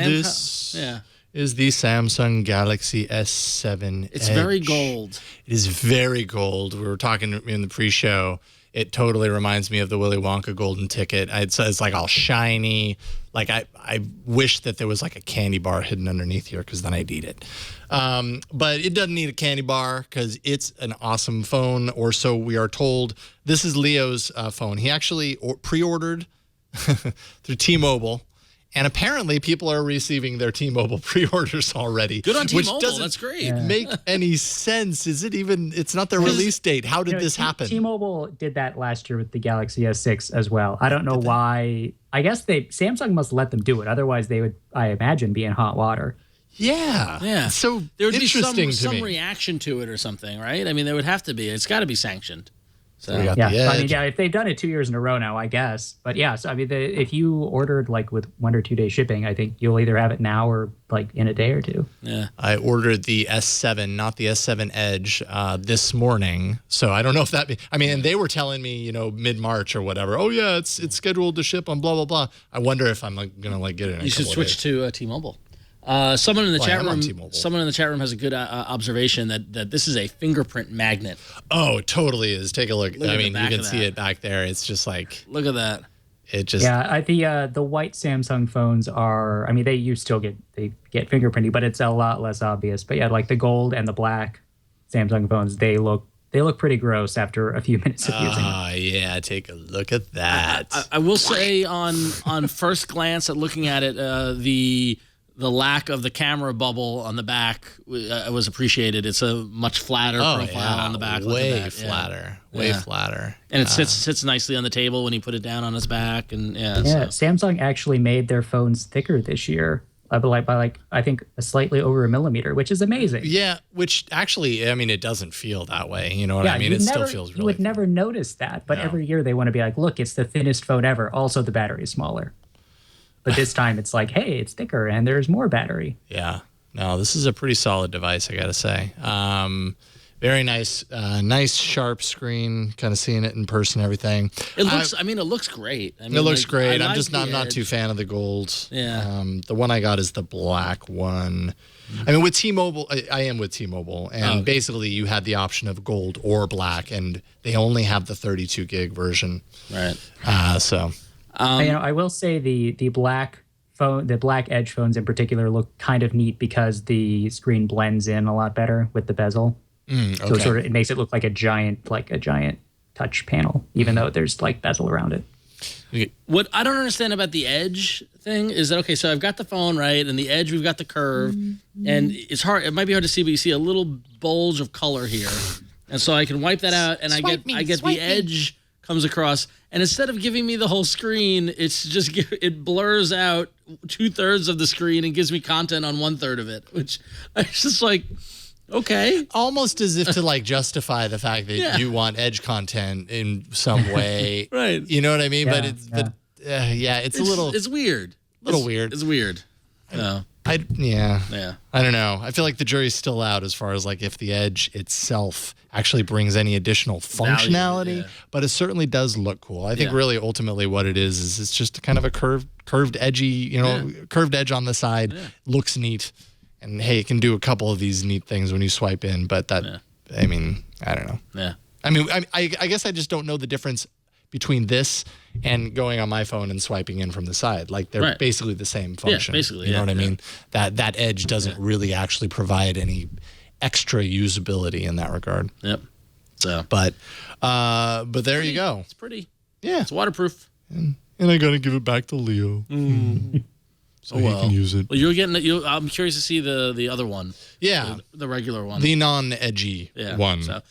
This is the Samsung Galaxy S7 It's Edge. very gold. It is very gold. We were talking in the pre-show. It totally reminds me of the Willy Wonka golden ticket. It's like all shiny. Like I wish that there was like a candy bar hidden underneath here because then I'd eat it. But it doesn't need a candy bar because it's an awesome phone, or so we are told. This is Leo's phone. He actually pre-ordered through T-Mobile. And apparently people are receiving their T-Mobile pre-orders already. Good on T-Mobile. Which doesn't That's great. make any sense. Is it even, it's not their release date. How did this happen? T-Mobile did that last year with the Galaxy S6 as well. I don't know why. I guess Samsung must let them do it. Otherwise they would, I imagine, be in hot water. Yeah. Yeah. So there would interesting be to some me. reaction to it or something, right? I mean, there would have to be. It's got to be sanctioned. So we got Yeah, the Edge. I mean, yeah, if they've done it 2 years in a row now, I guess. But yeah, so I mean, if you ordered like with 1 or 2 day shipping, I think you'll either have it now or like in a day or two. Yeah. I ordered the S7, not the S7 Edge, this morning. So I don't know if that. I mean, and they were telling me, mid-March or whatever. Oh yeah, it's scheduled to ship on blah blah blah. I wonder if I'm gonna get it. You should switch to T-Mobile. Someone in the chat room. Someone in the chat room has a good observation that this is a fingerprint magnet. Oh, it totally is. Take a look. I mean, you can see that. it back there. It's just like, look at that. It just the white Samsung phones are. I mean, they get fingerprinting, but it's a lot less obvious. But yeah, like the gold and the black Samsung phones, they look pretty gross after a few minutes of using them. Oh yeah, take a look at that. I will say on first glance at looking at it, the lack of the camera bubble on the back was appreciated. It's a much flatter profile on the back. Way flatter. Way flatter. And it sits nicely on the table when you put it down on its back. And Samsung actually made their phones thicker this year. By I think slightly over a millimeter, which is amazing. Yeah, which actually, I mean, it doesn't feel that way. You know what I mean? It still feels really. You would never notice that, but every year they want to be like, look, it's the thinnest phone ever. Also, the battery is smaller. But this time it's like, hey, it's thicker and there's more battery. Yeah. No, this is a pretty solid device, I got to say. Very nice, nice sharp screen, kind of seeing it in person, everything. It looks, it looks great. I mean, it looks great. I'm not too fan of the gold. Yeah. The one I got is the black one. I mean, with T-Mobile, I am with T-Mobile, and basically you had the option of gold or black, and they only have the 32 gig version. Right. I will say the black phone, the black Edge phones in particular, look kind of neat because the screen blends in a lot better with the bezel. So it makes it look like a giant touch panel, even though there's like bezel around it. What I don't understand about the Edge thing is that, okay, so I've got the phone, right, and the Edge, we've got the curve, and it's hard. It might be hard to see, but you see a little bulge of color here, and so I can wipe that out, and I get the Edge comes across, and instead of giving me the whole screen, it blurs out 2/3 of the screen and gives me content on 1/3 of it, which I just like. Okay. Almost as if to like justify the fact that you want Edge content in some way. Right. You know what I mean? It's a little. It's weird. Weird. It's weird. No. I don't know. I feel like the jury's still out as far as like if the Edge itself actually brings any additional functionality, but it certainly does look cool. I think really ultimately what it is it's just kind of a curved edgy, curved edge on the side. Looks neat. And hey, it can do a couple of these neat things when you swipe in, but I mean, I don't know. Yeah. I mean, I guess I just don't know the difference between this and going on my phone and swiping in from the side. Like they're basically the same function. Yeah, basically. You know what I mean? That Edge doesn't really actually provide any extra usability in that regard. Yep. So, but there you go. It's pretty. Yeah. It's waterproof. And I gotta give it back to Leo. So he can use it. Well, you're getting it. I'm curious to see the other one. Yeah. The regular one. The non-edgy one. So